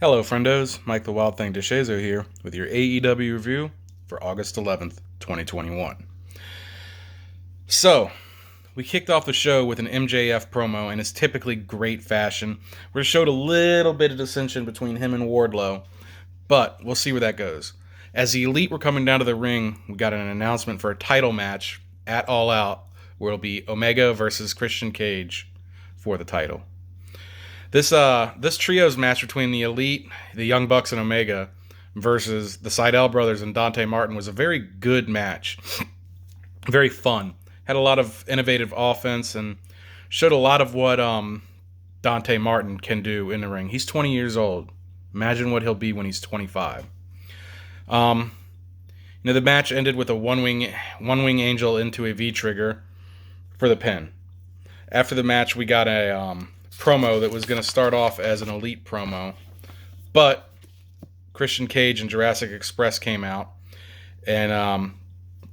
Hello, friendos. Mike the Wild Thing DeShazo here with your AEW review for August 11th, 2021. So, we kicked off the show with an MJF promo in his typically great fashion, where it showed a little bit of dissension between him and Wardlow, but we'll see where that goes. As the Elite were coming down to the ring, we got an announcement for a title match at All Out, where it'll be Omega versus Christian Cage for the title. This trios match between the Elite, the Young Bucks, and Omega versus the Sydal brothers and Dante Martin was a very good match. Very fun. Had a lot of innovative offense and showed a lot of what Dante Martin can do in the ring. He's 20 years old. Imagine what he'll be when he's 25. The match ended with a one wing angel into a V trigger for the pin. After the match, we got a promo that was going to start off as an Elite promo, but Christian Cage and Jurassic Express came out and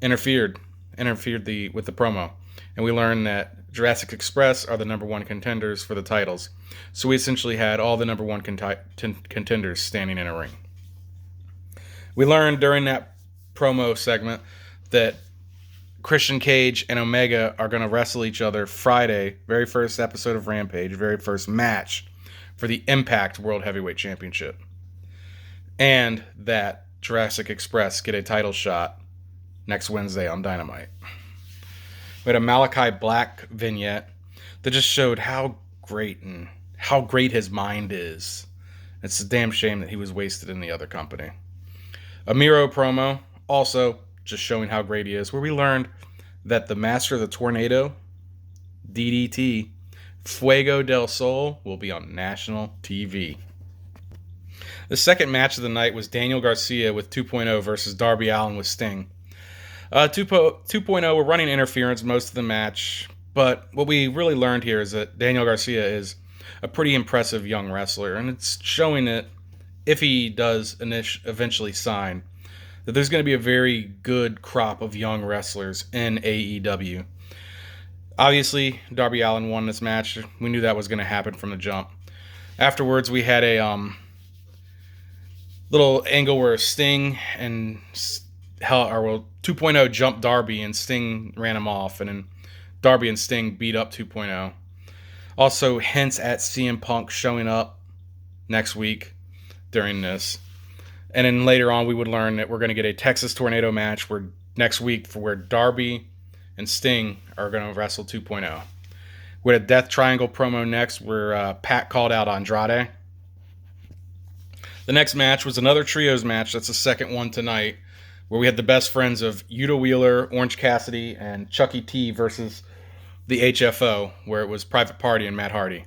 interfered with the promo, and we learned that Jurassic Express are the number one contenders for the titles. So we essentially had all the number one contenders standing in a ring. We learned during that promo segment that Christian Cage and Omega are going to wrestle each other Friday, very first episode of Rampage, very first match for the Impact World Heavyweight Championship. And that Jurassic Express get a title shot next Wednesday on Dynamite. We had a Malachi Black vignette that just showed how great his mind is. It's a damn shame that he was wasted in the other company. A Miro promo, also just showing how great he is, where we learned that the Master of the Tornado, DDT, Fuego del Sol, will be on national TV. The second match of the night was Daniel Garcia with 2.0 versus Darby Allin with Sting. 2.0 were running interference most of the match, but what we really learned here is that Daniel Garcia is a pretty impressive young wrestler, and it's showing that if he does eventually sign, that there's going to be a very good crop of young wrestlers in AEW. Obviously, Darby Allin won this match. We knew that was going to happen from the jump. Afterwards, we had a little angle where Sting and 2.0 jumped Darby and Sting ran him off, and then Darby and Sting beat up 2.0. Also, hints at CM Punk showing up next week during this. And then later on, we would learn that we're going to get a Texas Tornado match next week where Darby and Sting are going to wrestle 2.0. We had a Death Triangle promo next where Pat called out Andrade. The next match was another trios match. That's the second one tonight, where we had the best friends of Yuta Wheeler, Orange Cassidy, and Chucky T versus the HFO, where it was Private Party and Matt Hardy.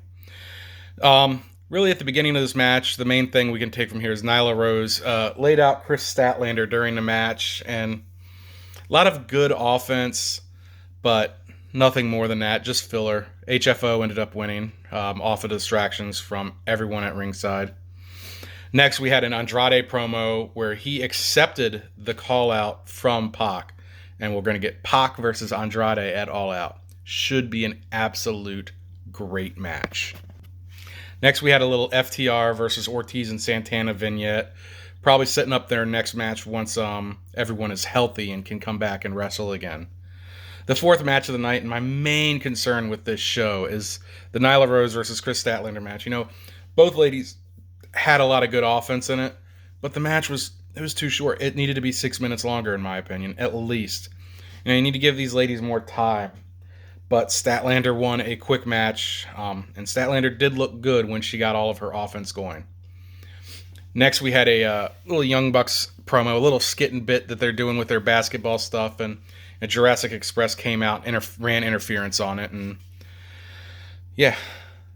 Really, at the beginning of this match, the main thing we can take from here is Nyla Rose laid out Chris Statlander during the match, and a lot of good offense, but nothing more than that, just filler. HFO ended up winning off of distractions from everyone at ringside. Next, we had an Andrade promo where he accepted the call-out from Pac, and we're going to get Pac versus Andrade at All Out. Should be an absolute great match. Next, we had a little FTR versus Ortiz and Santana vignette, probably setting up their next match once everyone is healthy and can come back and wrestle again. The fourth match of the night, and my main concern with this show, is the Nyla Rose versus Chris Statlander match. Both ladies had a lot of good offense in it, but the match was too short. It needed to be 6 minutes longer, in my opinion, at least. You need to give these ladies more time. But Statlander won a quick match, and Statlander did look good when she got all of her offense going. Next, we had a little Young Bucks promo, a little skitting bit that they're doing with their basketball stuff, and Jurassic Express came out and ran interference on it, and yeah.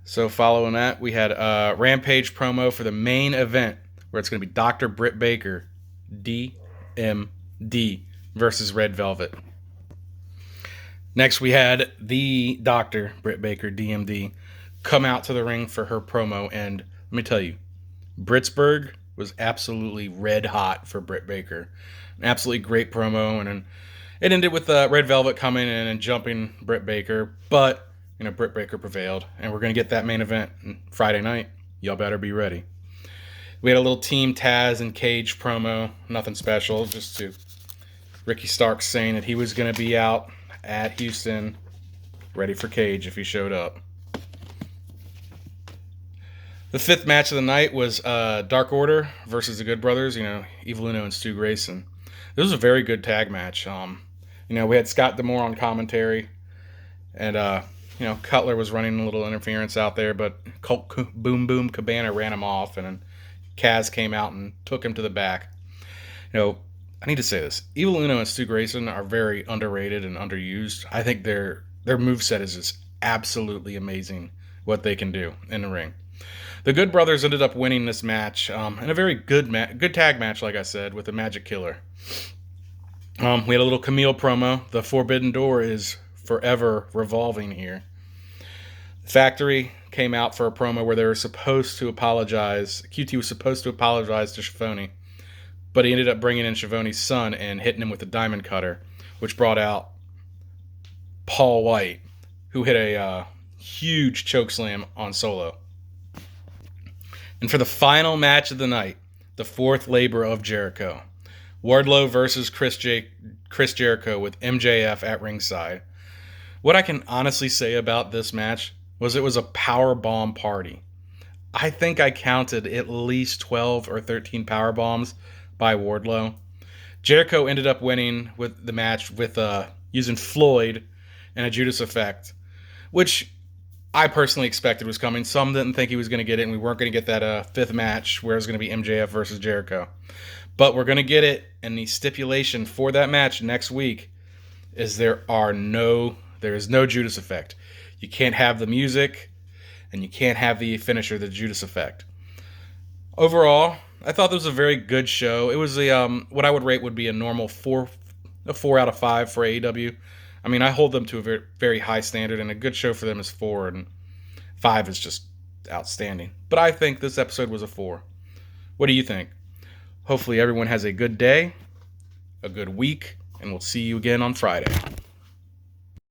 So following that, we had a Rampage promo for the main event, where it's going to be Dr. Britt Baker, DMD, versus Red Velvet. Next, we had the Dr. Britt Baker, DMD, come out to the ring for her promo, and let me tell you, Britsburg was absolutely red hot for Britt Baker. An absolutely great promo, and then it ended with Red Velvet coming in and jumping Britt Baker, but Britt Baker prevailed, and we're going to get that main event Friday night. Y'all better be ready. We had a little Team Taz and Cage promo. Nothing special, just to Ricky Starks saying that he was going to be out at Houston ready for Cage if he showed up. The fifth match of the night was Dark Order versus the Good Brothers, Evil Uno and Stu Grayson. This was a very good tag match. We had Scott D'Amore on commentary, and Cutler was running a little interference out there, but Colt Boom Boom Cabana ran him off, and then Kaz came out and took him to the back. I need to say this. Evil Uno and Stu Grayson are very underrated and underused. I think their moveset is just absolutely amazing what they can do in the ring. The Good Brothers ended up winning this match in a very good tag match, like I said, with the Magic Killer. We had a little Camille promo. The Forbidden Door is forever revolving here. The Factory came out for a promo where they were supposed to apologize. QT was supposed to apologize to Schiavone, but he ended up bringing in Schiavone's son and hitting him with a diamond cutter, which brought out Paul White, who hit a huge chokeslam on Solo. And for the final match of the night, the fourth labor of Jericho, Wardlow versus Chris Jericho with MJF at ringside. What I can honestly say about this match was it was a power bomb party. I think I counted at least 12 or 13 power bombs by Wardlow. Jericho ended up winning with the match with using Floyd and a Judas effect, which I personally expected was coming. Some didn't think he was going to get it, and we weren't going to get that fifth match where it was going to be MJF versus Jericho. But we're going to get it, and the stipulation for that match next week is there is no Judas effect. You can't have the music, and you can't have the finisher, the Judas effect. Overall, I thought this was a very good show. It was what I would rate would be a normal 4 out of 5 for AEW. I mean, I hold them to a very, very high standard, and a good show for them is 4, and 5 is just outstanding. But I think this episode was a 4. What do you think? Hopefully everyone has a good day, a good week, and we'll see you again on Friday.